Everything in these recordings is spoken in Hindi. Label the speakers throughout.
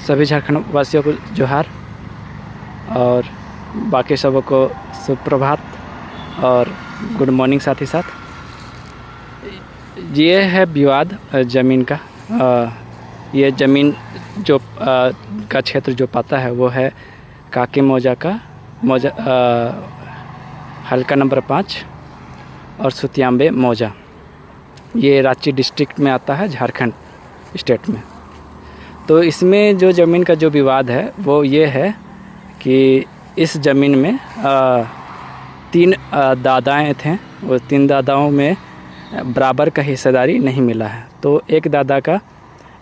Speaker 1: सभी झारखंड वासियों को जोहार और बाकी सबों को सुप्रभात और गुड मॉर्निंग। साथ ही साथ ये है विवाद ज़मीन का। ये ज़मीन जो का क्षेत्र जो पाता है वो है काकी मौजा का हल्का नंबर 5 और सुतियांबे मौजा। ये रांची डिस्ट्रिक्ट में आता है, झारखंड स्टेट में। तो इसमें जो ज़मीन का जो विवाद है वो ये है कि इस ज़मीन में 3 दादाएँ थे। वो 3 दादाओं में बराबर का हिस्सेदारी नहीं मिला है। तो एक दादा का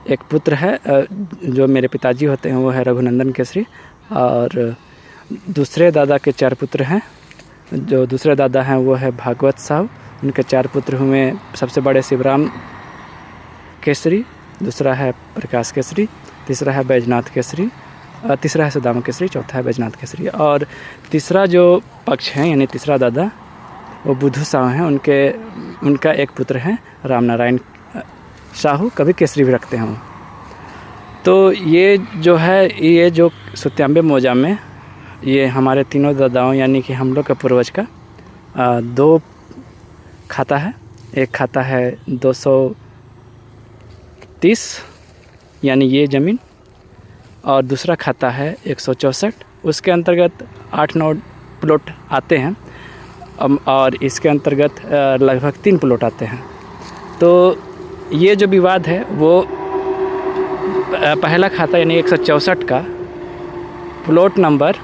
Speaker 1: एक पुत्र है जो मेरे पिताजी होते हैं, वो है रघुनंदन केसरी, और दूसरे दादा के 4 पुत्र हैं। जो दूसरे दादा हैं वो है भागवत साहब, उनके 4 पुत्र हुए। सबसे बड़े शिवराम केसरी, दूसरा है प्रकाश केसरी, तीसरा है बैजनाथ केसरी, तीसरा है सुदामा केसरी, चौथा है बैजनाथ केसरी। और तीसरा जो पक्ष है यानी तीसरा दादा वो बुद्धू साहू हैं। उनका एक पुत्र है राम नारायण साहू, कभी केसरी भी रखते हैं वो। तो ये जो है, ये जो सुतियांबे मौजा में ये हमारे तीनों दादाओं यानी कि हम लोग का पूर्वज का 2 खाता है। एक खाता है 230 यानी ये ज़मीन, और दूसरा खाता है 164। उसके अंतर्गत 8-9 प्लॉट आते हैं और इसके अंतर्गत लगभग 3 प्लॉट आते हैं। तो ये जो विवाद है वो पहला खाता यानी 164 का प्लॉट नंबर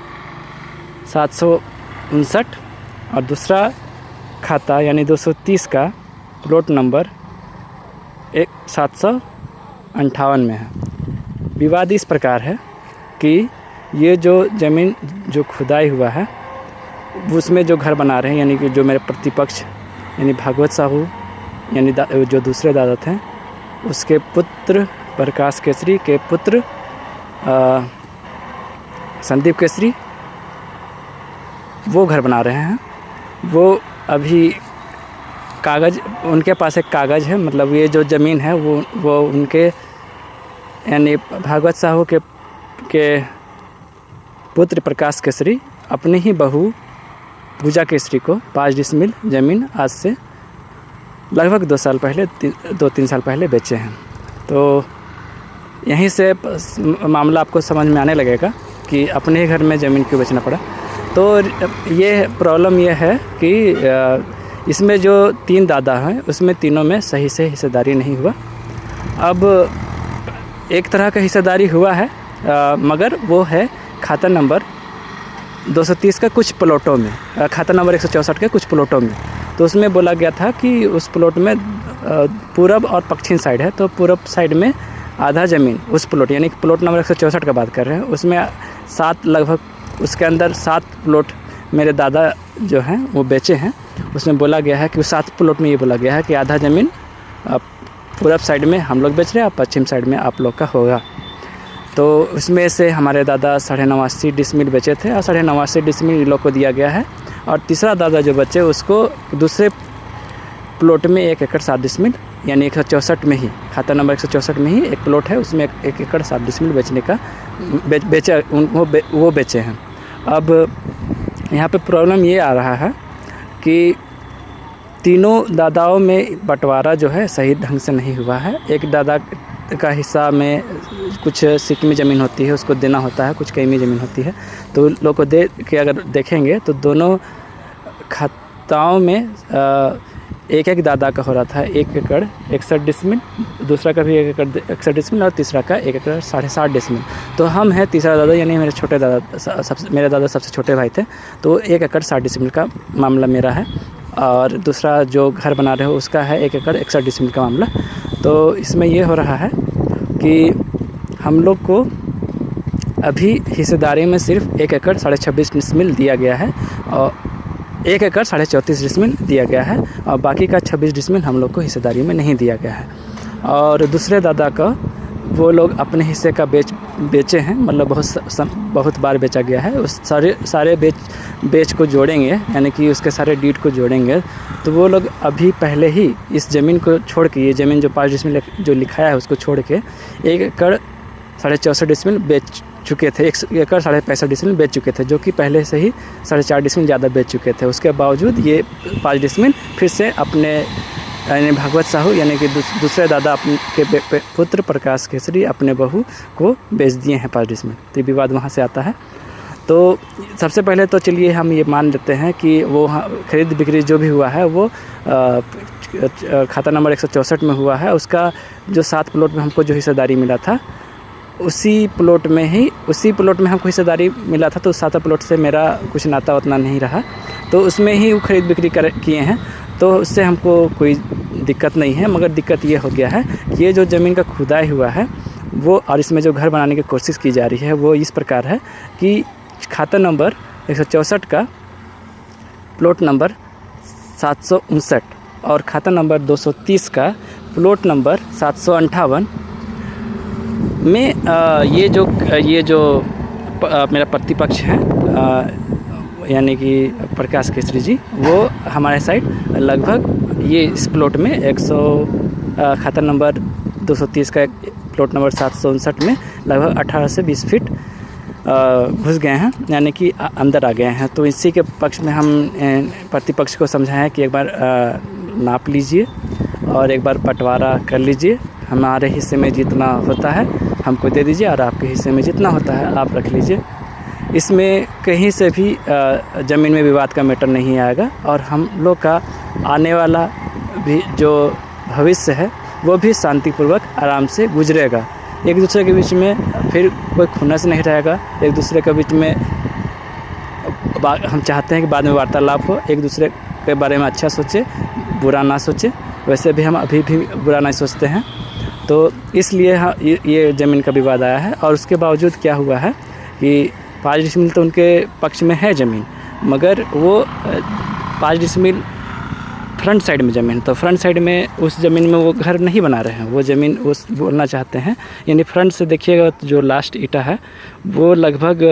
Speaker 1: 759 और दूसरा खाता यानी 230 का प्लॉट नंबर 758 में है। विवाद इस प्रकार है कि ये जो ज़मीन जो खुदाई हुआ है उसमें जो घर बना रहे हैं, यानी कि जो मेरे प्रतिपक्ष यानी भागवत साहू यानी जो दूसरे दादा थे, उसके पुत्र प्रकाश केसरी के पुत्र संदीप केसरी वो घर बना रहे हैं। वो अभी कागज़, उनके पास एक कागज़ है, मतलब ये जो ज़मीन है वो उनके यानी भागवत साहू के पुत्र प्रकाश केसरी अपनी ही बहू पूजा केसरी को 5 डिसमिल ज़मीन आज से लगभग 2-3 साल पहले बेचे हैं। तो यहीं से मामला आपको समझ में आने लगेगा कि अपने ही घर में ज़मीन क्यों बेचना पड़ा। तो ये प्रॉब्लम ये है कि इसमें जो 3 दादा हैं उसमें तीनों में सही से हिस्सेदारी नहीं हुआ। अब एक तरह का हिस्सेदारी हुआ है मगर वो है खाता नंबर 230 का कुछ प्लॉटों में, खाता नंबर 164 के कुछ प्लॉटों में। तो उसमें बोला गया था कि उस प्लॉट में पूरब और पश्चिम साइड है, तो पूरब साइड में आधा ज़मीन उस प्लॉट यानी प्लॉट नंबर 164 का बात कर रहे हैं, उसमें 7 लगभग उसके अंदर 7 प्लॉट मेरे दादा जो हैं वो बेचे हैं। उसमें बोला गया है कि उस 7 प्लॉट में ये बोला गया है कि आधा ज़मीन पूरब साइड में हम लोग बेच रहे हैं और पश्चिम साइड में आप लोग का होगा। तो उसमें से हमारे दादा 89.5 डिसमिल बेचे थे और 89.5 डिसमिल इन लोग को दिया गया है। और तीसरा दादा जो बचे उसको दूसरे प्लॉट में 1 एकड़ 7 डिसमिल यानी 164 में ही, खाता नंबर 164 में ही एक प्लॉट है, उसमें 1 एकड़ 7 डिसमिल बेचने का वो बेचे हैं। अब यहाँ पे प्रॉब्लम ये आ रहा है कि तीनों दादाओं में बंटवारा जो है सही ढंग से नहीं हुआ है। एक दादा का हिस्सा में कुछ सिक्की ज़मीन होती है, उसको देना होता है, कुछ कईमी ज़मीन होती है। तो लोग को दे के अगर देखेंगे तो दोनों खाताओं में एक दादा का हो रहा था 1 एकड़ 61 डिसमिल, दूसरा का भी 1 एकड़ 61 डिसमिल और तीसरा का 1 एकड़ 60.5 डिसमिल। तो हम हैं तीसरा दादा यानी मेरे छोटे दादा, मेरे दादा सबसे छोटे भाई थे। तो 1 एकड़ 60 डिसमिल का मामला मेरा है और दूसरा जो घर बना रहे हो उसका है 1 एकड़ 61 डिसमिल का मामला। तो इसमें ये हो रहा है कि हम लोग को अभी हिस्सेदारी में सिर्फ 1 एकड़ 26.5 डिसमिल दिया गया है और 1 एकड़ 34.5 डिसमिल दिया गया है और बाकी का 26 डिसमिल हम लोग को हिस्सेदारी में नहीं दिया गया है। और दूसरे दादा का वो लोग अपने हिस्से का बेचे हैं, मतलब बहुत बार बेचा गया है। उस सारे बेच को जोड़ेंगे यानी कि उसके सारे डीड को जोड़ेंगे तो वो लोग अभी पहले ही इस ज़मीन को छोड़ के, ये ज़मीन जो 5 डिसमिल जो लिखाया है उसको छोड़ के 1 एकड़ 64.5 डिसमिल बेच चुके थे, 1 एकड़ 65.5 डिसमिल बेच चुके थे, जो कि पहले से ही 4.5 डिसमिल ज़्यादा बेच चुके थे। उसके बावजूद ये 5 डिसमिल फिर से अपने यानी भागवत साहू यानी कि दूसरे दादा के पुत्र प्रकाश केसरी अपने बहू को बेच दिए हैं 5 डिसमिल। तो विवाद वहाँ से आता है। तो सबसे पहले तो चलिए हम ये मान लेते हैं कि वो खरीद बिक्री जो भी हुआ है वो खाता नंबर 164 में हुआ है। उसका जो 7 प्लॉट में हमको जो हिस्सेदारी मिला था उसी प्लॉट में हमको हिस्सेदारी मिला था। तो 7 प्लॉट से मेरा कुछ नाता उतना नहीं रहा, तो उसमें ही वो खरीद बिक्री किए हैं। तो उससे हमको कोई दिक्कत नहीं है। मगर दिक्कत ये हो गया है कि ये जो ज़मीन का खुदाई हुआ है वो और इसमें जो घर बनाने की कोशिश की जा रही है वो इस प्रकार है कि खाता नंबर 164 का प्लॉट नंबर 759 और खाता नंबर 230 का प्लॉट नंबर 758 में ये जो मेरा प्रतिपक्ष है यानी कि प्रकाश केसरी जी, वो हमारे साइड लगभग ये इस प्लॉट में खाता नंबर 230 का प्लॉट नंबर 759 में लगभग 18 से 20 फीट घुस गए हैं, यानी कि अंदर आ गए हैं। तो इसी के पक्ष में हम प्रतिपक्ष को समझाएं कि एक बार नाप लीजिए और एक बार बंटवारा कर लीजिए। हमारे हिस्से में जितना होता है हमको दे दीजिए और आपके हिस्से में जितना होता है आप रख लीजिए। इसमें कहीं से भी ज़मीन में विवाद का मैटर नहीं आएगा और हम लोग का आने वाला भी जो भविष्य है वो भी शांतिपूर्वक आराम से गुजरेगा। एक दूसरे के बीच में फिर कोई खुन्नस नहीं रहेगा। एक दूसरे के बीच में हम चाहते हैं कि बाद में वार्तालाप हो, एक दूसरे के बारे में अच्छा सोचे, बुरा ना सोचे। वैसे भी हम अभी भी बुरा नहीं सोचते हैं। तो इसलिए ये ज़मीन का विवाद आया है। और उसके बावजूद क्या हुआ है कि 5 डिसमिल तो उनके पक्ष में है ज़मीन, मगर वो 5 डिसमिल फ्रंट साइड में ज़मीन, तो फ्रंट साइड में उस ज़मीन में वो घर नहीं बना रहे हैं। वो ज़मीन उस बोलना चाहते हैं, यानी फ्रंट से देखिएगा तो जो लास्ट ईंटा है वो लगभग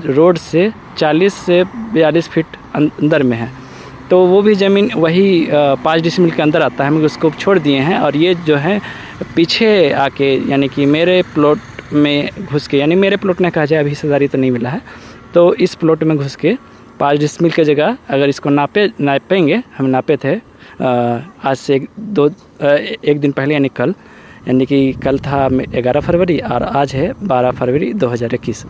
Speaker 1: रोड से 40 से 42 फीट अंदर में है। तो वो भी ज़मीन वही 5 डिसमिल के अंदर आता है, हम उसको छोड़ दिए हैं। और ये जो है पीछे आके यानी कि मेरे प्लॉट में घुस के, यानी मेरे प्लॉट में कहा जाए अभी हिस्सेदारी तो नहीं मिला है, तो इस प्लॉट में घुस के 5 डिसमिल की जगह अगर इसको नापेंगे, हम नापे थे आज से एक दिन पहले, यानी कल, यानी कि कल था 11 फरवरी और आज है 12 फरवरी 2021।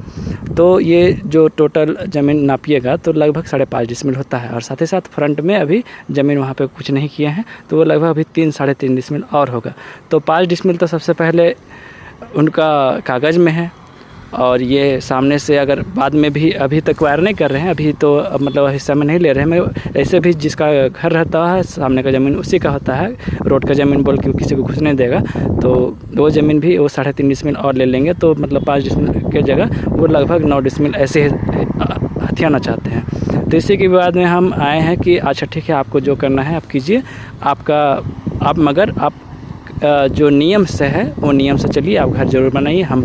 Speaker 1: तो ये जो टोटल ज़मीन नापिएगा तो लगभग 5.5 डिसमिल होता है। और साथ ही साथ फ्रंट में अभी ज़मीन वहाँ पे कुछ नहीं किए हैं, तो वो लगभग अभी 3-3.5 डिसमिल और होगा। तो 5 डिसमिल तो सबसे पहले उनका कागज़ में है। और ये सामने से अगर बाद में भी अभी तक वायर नहीं कर रहे हैं, अभी तो मतलब हिस्सा में नहीं ले रहे हैं। मैं ऐसे भी जिसका घर रहता है सामने का ज़मीन उसी का होता है, रोड का ज़मीन बोल के किसी को घुसने देगा, तो वो ज़मीन भी वो 3.5 डिसमिल और ले लेंगे। तो मतलब 5 डिसमिल के जगह वो लगभग 9 डिसमिल ऐसे हथियाना चाहते हैं। तो इसी के बाद में हम आए हैं कि अच्छा ठीक है, आपको जो करना है आप कीजिए, मगर आप जो नियम से है वो नियम से चलिए, आप घर ज़रूर बनाइए। हम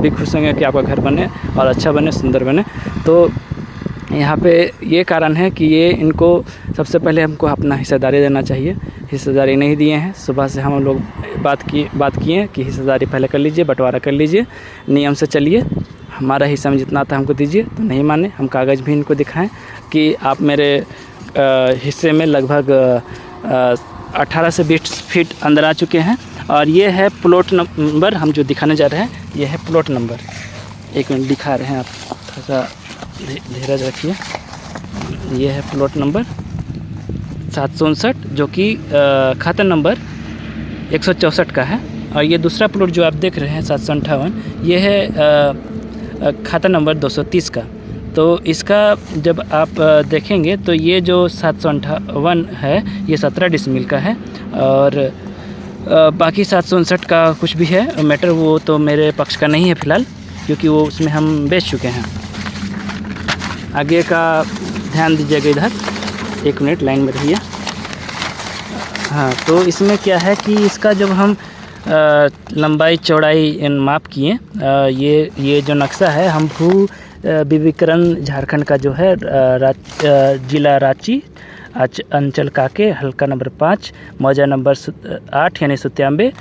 Speaker 1: भी खुश होंगे कि आपका घर बने और अच्छा बने, सुंदर बने। तो यहाँ पे ये कारण है कि ये इनको सबसे पहले हमको अपना हिस्सेदारी देना चाहिए। हिस्सेदारी नहीं दिए हैं। सुबह से हम लोग बात किए कि हिस्सेदारी पहले कर लीजिए, बंटवारा कर लीजिए, नियम से चलिए, हमारा हिस्सा में जितना आता है हमको दीजिए। तो नहीं माने। हम कागज़ भी इनको दिखाएं कि आप मेरे हिस्से में लगभग 18 से 20 फीट अंदर आ चुके हैं। और ये है प्लॉट नंबर हम जो दिखाने जा रहे हैं, ये है प्लॉट नंबर। एक मिनट दिखा रहे हैं, आप थोड़ा सा धीरज रखिए। ये है प्लॉट नंबर 759 जो कि खाता नंबर 164 का है। और ये दूसरा प्लॉट जो आप देख रहे हैं 758, ये है खाता नंबर 230 का। तो इसका जब आप देखेंगे तो ये जो 758 है ये 17 डिसमिल का है। और बाकी 759 का कुछ भी है मैटर, वो तो मेरे पक्ष का नहीं है फ़िलहाल, क्योंकि वो उसमें हम बेच चुके हैं। आगे का ध्यान दीजिएगा इधर, 1 मिनट लाइन में रहिए। हाँ, तो इसमें क्या है कि इसका जब हम लंबाई चौड़ाई माप किए, ये जो नक्शा है हम विविकरण झारखंड का जो है जिला रांची, अंचल काके, हल्का नंबर 5, मौजा नंबर 8 यानी 97,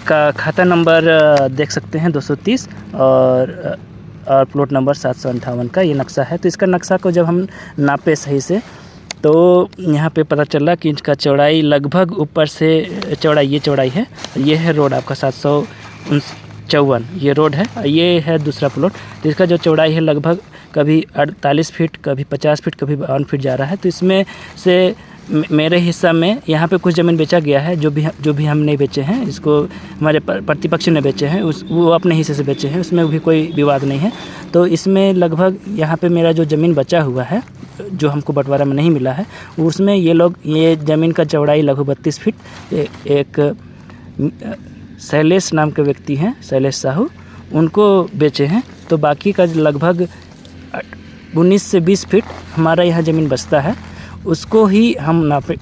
Speaker 1: इसका खाता नंबर देख सकते हैं 230 और प्लॉट नंबर 758 का ये नक्शा है। तो इसका नक्शा को जब हम नापे सही से तो यहाँ पे पता चला कि इसका चौड़ाई लगभग ऊपर से ये चौड़ाई है, ये है रोड आपका 754 ये रोड है, ये है दूसरा प्लॉट। तो इसका जो चौड़ाई है लगभग कभी 48 फीट, कभी 50 फीट, कभी 52 फीट जा रहा है। तो इसमें से मेरे हिस्सा में यहाँ पे कुछ ज़मीन बेचा गया है, जो भी हम नहीं बेचे हैं, इसको हमारे प्रतिपक्ष ने बेचे हैं, वो अपने हिस्से से बेचे हैं, उसमें भी कोई विवाद नहीं है। तो इसमें लगभग यहाँ पे मेरा जो ज़मीन बचा हुआ है, जो हमको बंटवारा में नहीं मिला है, उसमें ये ज़मीन का चौड़ाई लगभग 32 फीट एक शैलेश नाम के व्यक्ति हैं, शैलेश साहू, उनको बेचे हैं। तो बाकी का लगभग 19 से 20 फीट हमारा यहाँ ज़मीन बचता है, उसको ही हम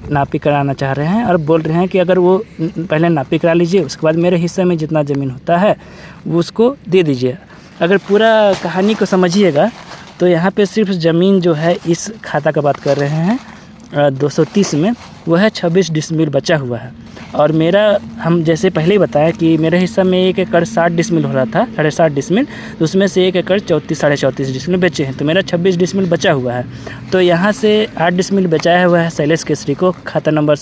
Speaker 1: नापी कराना चाह रहे हैं और बोल रहे हैं कि अगर वो पहले नापी करा लीजिए, उसके बाद मेरे हिस्से में जितना ज़मीन होता है वो उसको दे दीजिए। अगर पूरा कहानी को समझिएगा तो यहाँ पे सिर्फ ज़मीन जो है इस खाता का बात कर रहे हैं 230 में, वह है 26 डिसमिल बचा हुआ है। और मेरा, हम जैसे पहले ही बताया कि मेरे हिस्सा में 1 एकड़ 60 डिसमिल हो रहा था, 7.5 डिसमिल, तो उसमें से 1 एकड़ 34-34.5 डिसमिल बेचे हैं, तो मेरा 26 डिसमिल बचा हुआ है। तो यहाँ से 8 डिसमिल बचाया हुआ है शैलेश केसरी को, खाता नंबर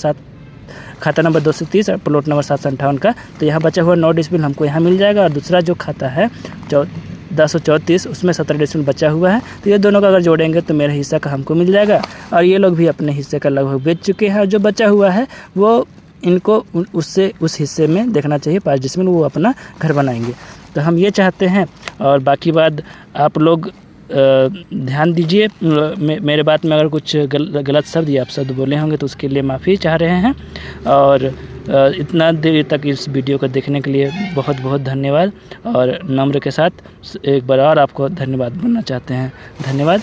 Speaker 1: 230 और प्लॉट नंबर 758 का। तो यहाँ बचा हुआ 9 डिसमिल हमको यहाँ मिल जाएगा। और दूसरा जो खाता है 1034, उसमें 17 डिसमिल बचा हुआ है। तो ये दोनों का अगर जोड़ेंगे तो मेरे हिस्सा का हमको मिल जाएगा। और ये लोग भी अपने हिस्से का लगभग बेच चुके हैं, और जो बचा हुआ है वो इनको उस हिस्से में देखना चाहिए 5 डिसमिल, वो अपना घर बनाएंगे। तो हम ये चाहते हैं। और बाकी बात आप लोग ध्यान दीजिए, मेरे बात में अगर कुछ गलत शब्द या अपशब्द बोले होंगे तो उसके लिए माफ़ी चाह रहे हैं। और इतना देर तक इस वीडियो को देखने के लिए बहुत बहुत धन्यवाद। और नम्र के साथ एक बार और आपको धन्यवाद बोलना चाहते हैं, धन्यवाद।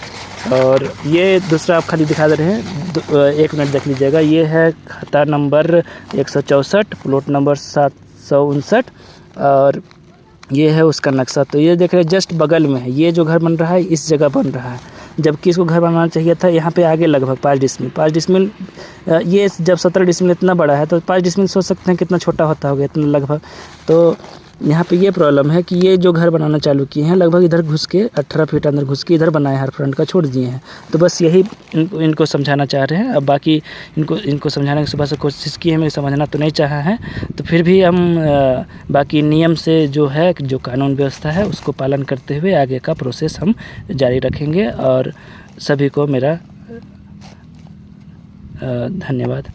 Speaker 1: और ये दूसरा आप खाली दिखा दे रहे हैं, 1 मिनट देख लीजिएगा। ये है खाता नंबर 164, प्लॉट नंबर 759, और ये है उसका नक्शा। तो ये देख रहे हैं जस्ट बगल में है, ये जो घर बन रहा है इस जगह बन रहा है, जबकि इसको घर बनाना चाहिए था यहाँ पे आगे लगभग 5 डिसमिल। ये जब 17 डिसमिल इतना बड़ा है तो 5 डिसमिल सोच सकते हैं कितना छोटा होता होगा, इतना लगभग। तो यहाँ पे ये प्रॉब्लम है कि ये जो घर बनाना चालू किए हैं लगभग इधर घुस के 18 फीट अंदर घुस के इधर बनाए हैं, हर फ्रंट का छोड़ दिए हैं। तो बस यही इनको समझाना चाह रहे हैं। अब बाकी इनको समझाने की सुबह से कोशिश की है, हमें समझना तो नहीं चाहा है। तो फिर भी हम बाकी नियम से जो है, जो कानून व्यवस्था है, उसको पालन करते हुए आगे का प्रोसेस हम जारी रखेंगे। और सभी को मेरा धन्यवाद।